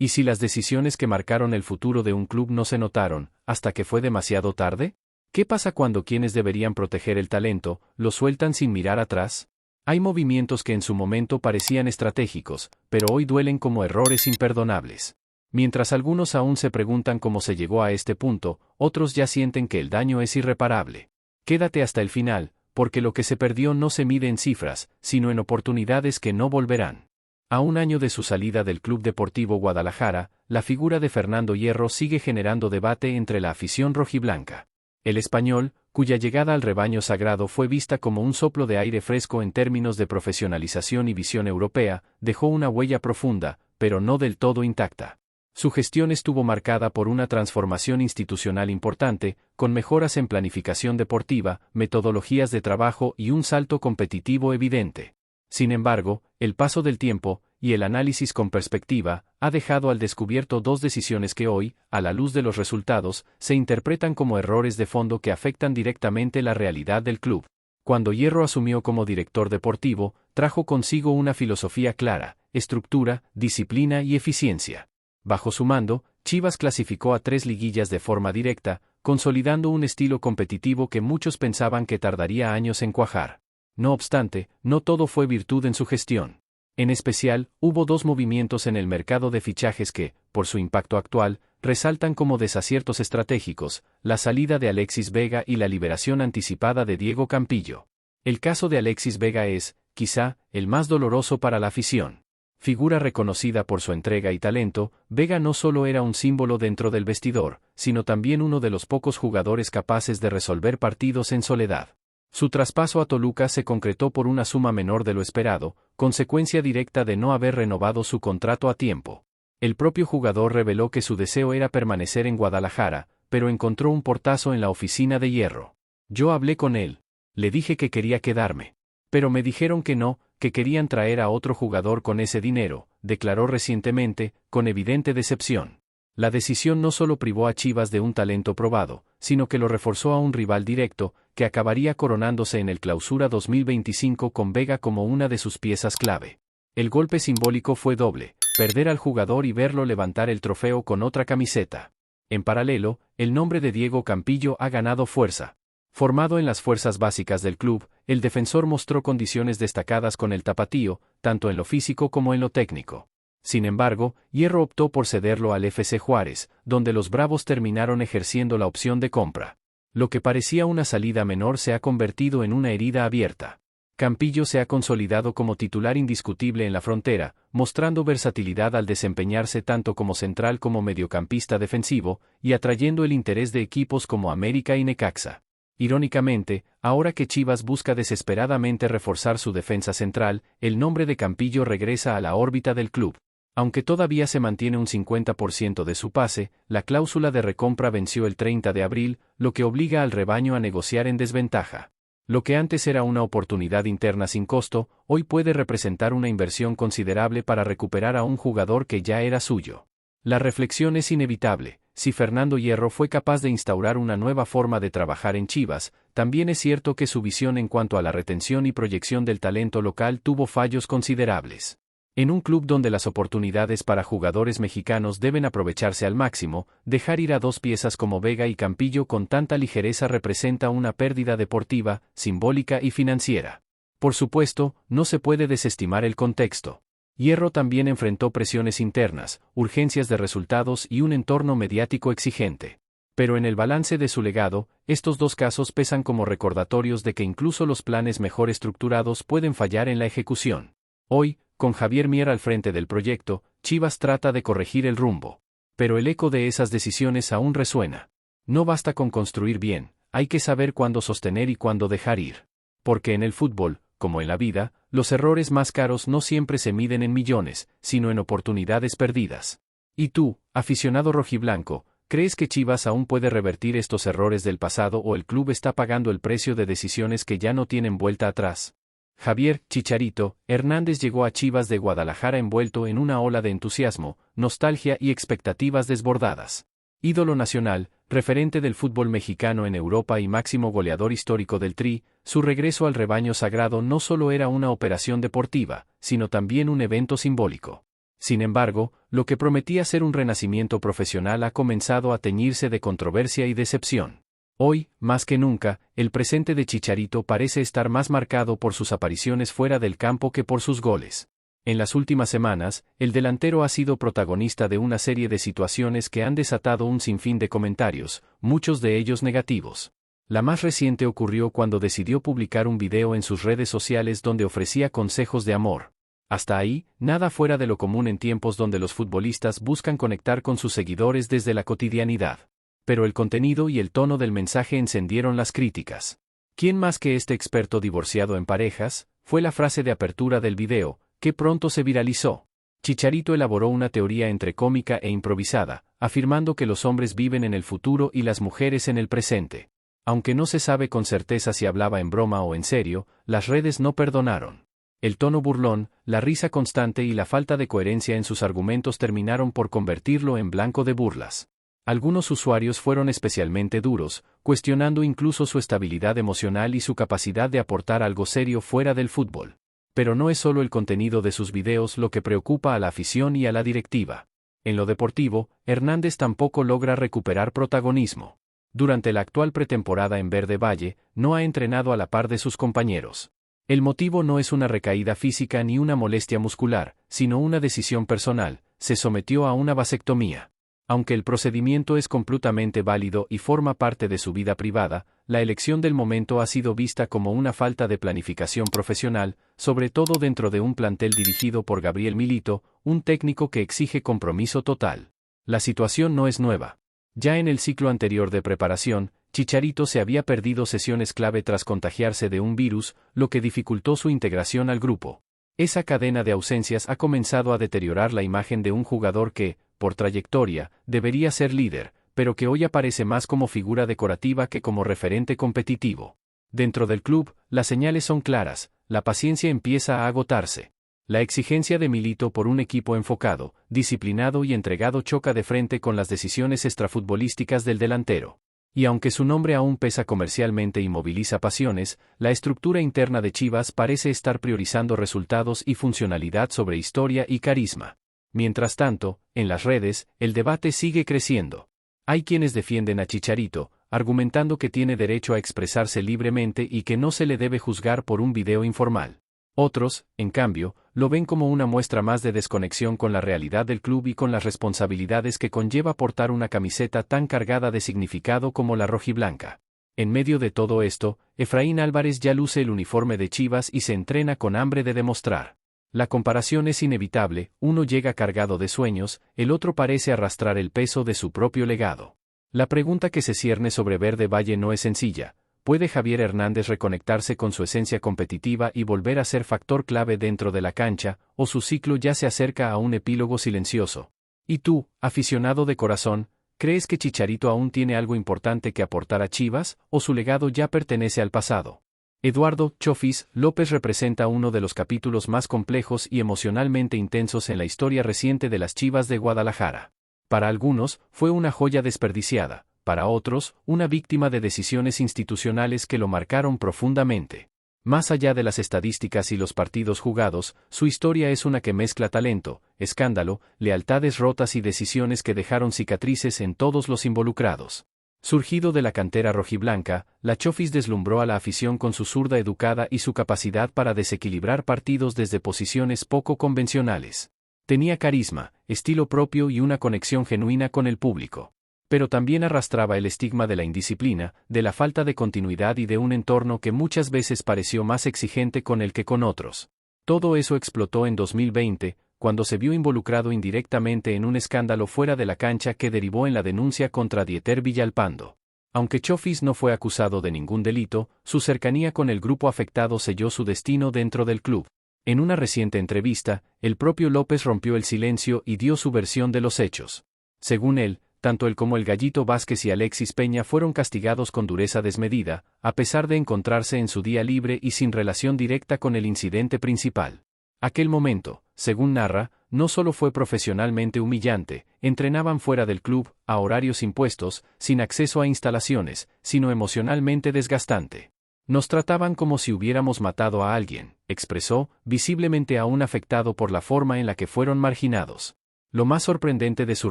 ¿Y si las decisiones que marcaron el futuro de un club no se notaron, hasta que fue demasiado tarde? ¿Qué pasa cuando quienes deberían proteger el talento, lo sueltan sin mirar atrás? Hay movimientos que en su momento parecían estratégicos, pero hoy duelen como errores imperdonables. Mientras algunos aún se preguntan cómo se llegó a este punto, otros ya sienten que el daño es irreparable. Quédate hasta el final, porque lo que se perdió no se mide en cifras, sino en oportunidades que no volverán. A un año de su salida del Club Deportivo Guadalajara, la figura de Fernando Hierro sigue generando debate entre la afición rojiblanca. El español, cuya llegada al rebaño sagrado fue vista como un soplo de aire fresco en términos de profesionalización y visión europea, dejó una huella profunda, pero no del todo intacta. Su gestión estuvo marcada por una transformación institucional importante, con mejoras en planificación deportiva, metodologías de trabajo y un salto competitivo evidente. Sin embargo, el paso del tiempo, y el análisis con perspectiva, ha dejado al descubierto dos decisiones que hoy, a la luz de los resultados, se interpretan como errores de fondo que afectan directamente la realidad del club. Cuando Hierro asumió como director deportivo, trajo consigo una filosofía clara, estructura, disciplina y eficiencia. Bajo su mando, Chivas clasificó a 3 liguillas de forma directa, consolidando un estilo competitivo que muchos pensaban que tardaría años en cuajar. No obstante, no todo fue virtud en su gestión. En especial, hubo 2 movimientos en el mercado de fichajes que, por su impacto actual, resaltan como desaciertos estratégicos: la salida de Alexis Vega y la liberación anticipada de Diego Campillo. El caso de Alexis Vega es, quizá, el más doloroso para la afición. Figura reconocida por su entrega y talento, Vega no solo era un símbolo dentro del vestidor, sino también uno de los pocos jugadores capaces de resolver partidos en soledad. Su traspaso a Toluca se concretó por una suma menor de lo esperado, consecuencia directa de no haber renovado su contrato a tiempo. El propio jugador reveló que su deseo era permanecer en Guadalajara, pero encontró un portazo en la oficina de Hierro. Yo hablé con él. Le dije que quería quedarme. Pero me dijeron que no, que querían traer a otro jugador con ese dinero, declaró recientemente, con evidente decepción. La decisión no solo privó a Chivas de un talento probado, sino que lo reforzó a un rival directo, que acabaría coronándose en el Clausura 2025 con Vega como una de sus piezas clave. El golpe simbólico fue doble: perder al jugador y verlo levantar el trofeo con otra camiseta. En paralelo, el nombre de Diego Campillo ha ganado fuerza. Formado en las fuerzas básicas del club, el defensor mostró condiciones destacadas con el tapatío, tanto en lo físico como en lo técnico. Sin embargo, Hierro optó por cederlo al FC Juárez, donde los Bravos terminaron ejerciendo la opción de compra. Lo que parecía una salida menor se ha convertido en una herida abierta. Campillo se ha consolidado como titular indiscutible en la frontera, mostrando versatilidad al desempeñarse tanto como central como mediocampista defensivo, y atrayendo el interés de equipos como América y Necaxa. Irónicamente, ahora que Chivas busca desesperadamente reforzar su defensa central, el nombre de Campillo regresa a la órbita del club. Aunque todavía se mantiene un 50% de su pase, la cláusula de recompra venció el 30 de abril, lo que obliga al rebaño a negociar en desventaja. Lo que antes era una oportunidad interna sin costo, hoy puede representar una inversión considerable para recuperar a un jugador que ya era suyo. La reflexión es inevitable: si Fernando Hierro fue capaz de instaurar una nueva forma de trabajar en Chivas, también es cierto que su visión en cuanto a la retención y proyección del talento local tuvo fallos considerables. En un club donde las oportunidades para jugadores mexicanos deben aprovecharse al máximo, dejar ir a 2 piezas como Vega y Campillo con tanta ligereza representa una pérdida deportiva, simbólica y financiera. Por supuesto, no se puede desestimar el contexto. Hierro también enfrentó presiones internas, urgencias de resultados y un entorno mediático exigente. Pero en el balance de su legado, estos 2 casos pesan como recordatorios de que incluso los planes mejor estructurados pueden fallar en la ejecución. Hoy, con Javier Mier al frente del proyecto, Chivas trata de corregir el rumbo. Pero el eco de esas decisiones aún resuena. No basta con construir bien, hay que saber cuándo sostener y cuándo dejar ir. Porque en el fútbol, como en la vida, los errores más caros no siempre se miden en millones, sino en oportunidades perdidas. ¿Y tú, aficionado rojiblanco, crees que Chivas aún puede revertir estos errores del pasado o el club está pagando el precio de decisiones que ya no tienen vuelta atrás? Javier "Chicharito" Hernández llegó a Chivas de Guadalajara envuelto en una ola de entusiasmo, nostalgia y expectativas desbordadas. Ídolo nacional, referente del fútbol mexicano en Europa y máximo goleador histórico del Tri, su regreso al rebaño sagrado no solo era una operación deportiva, sino también un evento simbólico. Sin embargo, lo que prometía ser un renacimiento profesional ha comenzado a teñirse de controversia y decepción. Hoy, más que nunca, el presente de Chicharito parece estar más marcado por sus apariciones fuera del campo que por sus goles. En las últimas semanas, el delantero ha sido protagonista de una serie de situaciones que han desatado un sinfín de comentarios, muchos de ellos negativos. La más reciente ocurrió cuando decidió publicar un video en sus redes sociales donde ofrecía consejos de amor. Hasta ahí, nada fuera de lo común en tiempos donde los futbolistas buscan conectar con sus seguidores desde la cotidianidad. Pero el contenido y el tono del mensaje encendieron las críticas. ¿Quién más que este experto divorciado en parejas? Fue la frase de apertura del video, que pronto se viralizó. Chicharito elaboró una teoría entre cómica e improvisada, afirmando que los hombres viven en el futuro y las mujeres en el presente. Aunque no se sabe con certeza si hablaba en broma o en serio, las redes no perdonaron. El tono burlón, la risa constante y la falta de coherencia en sus argumentos terminaron por convertirlo en blanco de burlas. Algunos usuarios fueron especialmente duros, cuestionando incluso su estabilidad emocional y su capacidad de aportar algo serio fuera del fútbol. Pero no es solo el contenido de sus videos lo que preocupa a la afición y a la directiva. En lo deportivo, Hernández tampoco logra recuperar protagonismo. Durante la actual pretemporada en Verde Valle, no ha entrenado a la par de sus compañeros. El motivo no es una recaída física ni una molestia muscular, sino una decisión personal: se sometió a una vasectomía. Aunque el procedimiento es completamente válido y forma parte de su vida privada, la elección del momento ha sido vista como una falta de planificación profesional, sobre todo dentro de un plantel dirigido por Gabriel Milito, un técnico que exige compromiso total. La situación no es nueva. Ya en el ciclo anterior de preparación, Chicharito se había perdido sesiones clave tras contagiarse de un virus, lo que dificultó su integración al grupo. Esa cadena de ausencias ha comenzado a deteriorar la imagen de un jugador que, por trayectoria, debería ser líder, pero que hoy aparece más como figura decorativa que como referente competitivo. Dentro del club, las señales son claras, la paciencia empieza a agotarse. La exigencia de Milito por un equipo enfocado, disciplinado y entregado choca de frente con las decisiones extrafutbolísticas del delantero. Y aunque su nombre aún pesa comercialmente y moviliza pasiones, la estructura interna de Chivas parece estar priorizando resultados y funcionalidad sobre historia y carisma. Mientras tanto, en las redes, el debate sigue creciendo. Hay quienes defienden a Chicharito, argumentando que tiene derecho a expresarse libremente y que no se le debe juzgar por un video informal. Otros, en cambio, lo ven como una muestra más de desconexión con la realidad del club y con las responsabilidades que conlleva portar una camiseta tan cargada de significado como la rojiblanca. En medio de todo esto, Efraín Álvarez ya luce el uniforme de Chivas y se entrena con hambre de demostrar. La comparación es inevitable: uno llega cargado de sueños, el otro parece arrastrar el peso de su propio legado. La pregunta que se cierne sobre Verde Valle no es sencilla: ¿puede Javier Hernández reconectarse con su esencia competitiva y volver a ser factor clave dentro de la cancha, o su ciclo ya se acerca a un epílogo silencioso? ¿Y tú, aficionado de corazón, crees que Chicharito aún tiene algo importante que aportar a Chivas, o su legado ya pertenece al pasado? Eduardo Chofis López representa uno de los capítulos más complejos y emocionalmente intensos en la historia reciente de las Chivas de Guadalajara. Para algunos, fue una joya desperdiciada; para otros, una víctima de decisiones institucionales que lo marcaron profundamente. Más allá de las estadísticas y los partidos jugados, su historia es una que mezcla talento, escándalo, lealtades rotas y decisiones que dejaron cicatrices en todos los involucrados. Surgido de la cantera rojiblanca, la Chofis deslumbró a la afición con su zurda educada y su capacidad para desequilibrar partidos desde posiciones poco convencionales. Tenía carisma, estilo propio y una conexión genuina con el público. Pero también arrastraba el estigma de la indisciplina, de la falta de continuidad y de un entorno que muchas veces pareció más exigente con él que con otros. Todo eso explotó en 2020, cuando se vio involucrado indirectamente en un escándalo fuera de la cancha que derivó en la denuncia contra Dieter Villalpando. Aunque Chofis no fue acusado de ningún delito, su cercanía con el grupo afectado selló su destino dentro del club. En una reciente entrevista, el propio López rompió el silencio y dio su versión de los hechos. Según él, tanto él como el Gallito Vázquez y Alexis Peña fueron castigados con dureza desmedida, a pesar de encontrarse en su día libre y sin relación directa con el incidente principal. Aquel momento, según narra, no solo fue profesionalmente humillante: entrenaban fuera del club, a horarios impuestos, sin acceso a instalaciones, sino emocionalmente desgastante. Nos trataban como si hubiéramos matado a alguien, expresó, visiblemente aún afectado por la forma en la que fueron marginados. Lo más sorprendente de su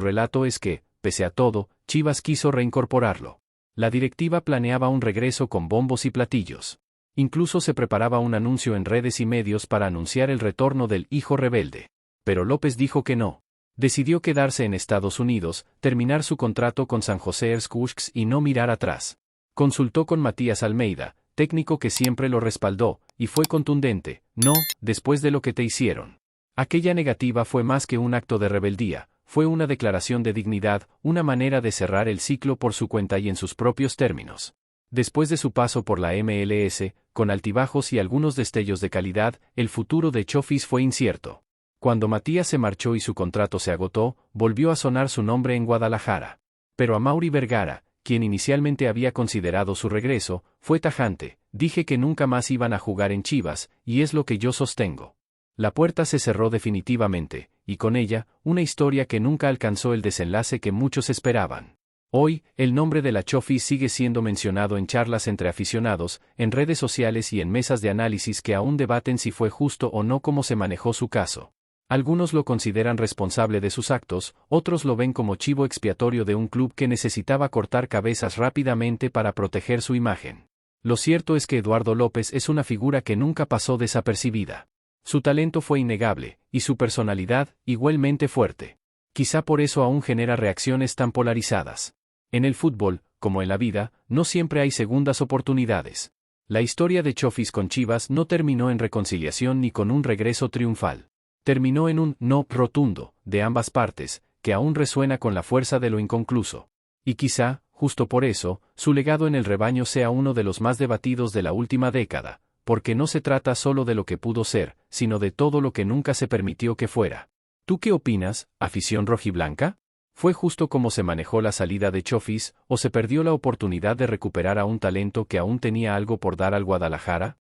relato es que, pese a todo, Chivas quiso reincorporarlo. La directiva planeaba un regreso con bombos y platillos. Incluso se preparaba un anuncio en redes y medios para anunciar el retorno del hijo rebelde. Pero López dijo que no. Decidió quedarse en Estados Unidos, terminar su contrato con San José Earthquakes y no mirar atrás. Consultó con Matías Almeida, técnico que siempre lo respaldó, y fue contundente: no, después de lo que te hicieron. Aquella negativa fue más que un acto de rebeldía, fue una declaración de dignidad, una manera de cerrar el ciclo por su cuenta y en sus propios términos. Después de su paso por la MLS, con altibajos y algunos destellos de calidad, el futuro de Chofis fue incierto. Cuando Matías se marchó y su contrato se agotó, volvió a sonar su nombre en Guadalajara. Pero Amaury Vergara, quien inicialmente había considerado su regreso, fue tajante: dije que nunca más iban a jugar en Chivas, y es lo que yo sostengo. La puerta se cerró definitivamente, y con ella, una historia que nunca alcanzó el desenlace que muchos esperaban. Hoy, el nombre de la Chofis sigue siendo mencionado en charlas entre aficionados, en redes sociales y en mesas de análisis que aún debaten si fue justo o no cómo se manejó su caso. Algunos lo consideran responsable de sus actos, otros lo ven como chivo expiatorio de un club que necesitaba cortar cabezas rápidamente para proteger su imagen. Lo cierto es que Eduardo López es una figura que nunca pasó desapercibida. Su talento fue innegable, y su personalidad, igualmente fuerte. Quizá por eso aún genera reacciones tan polarizadas. En el fútbol, como en la vida, no siempre hay segundas oportunidades. La historia de Chofis con Chivas no terminó en reconciliación ni con un regreso triunfal. Terminó en un no rotundo, de ambas partes, que aún resuena con la fuerza de lo inconcluso. Y quizá, justo por eso, su legado en el rebaño sea uno de los más debatidos de la última década, porque no se trata solo de lo que pudo ser, sino de todo lo que nunca se permitió que fuera. ¿Tú qué opinas, afición rojiblanca? ¿Fue justo cómo se manejó la salida de Chofis, o se perdió la oportunidad de recuperar a un talento que aún tenía algo por dar al Guadalajara?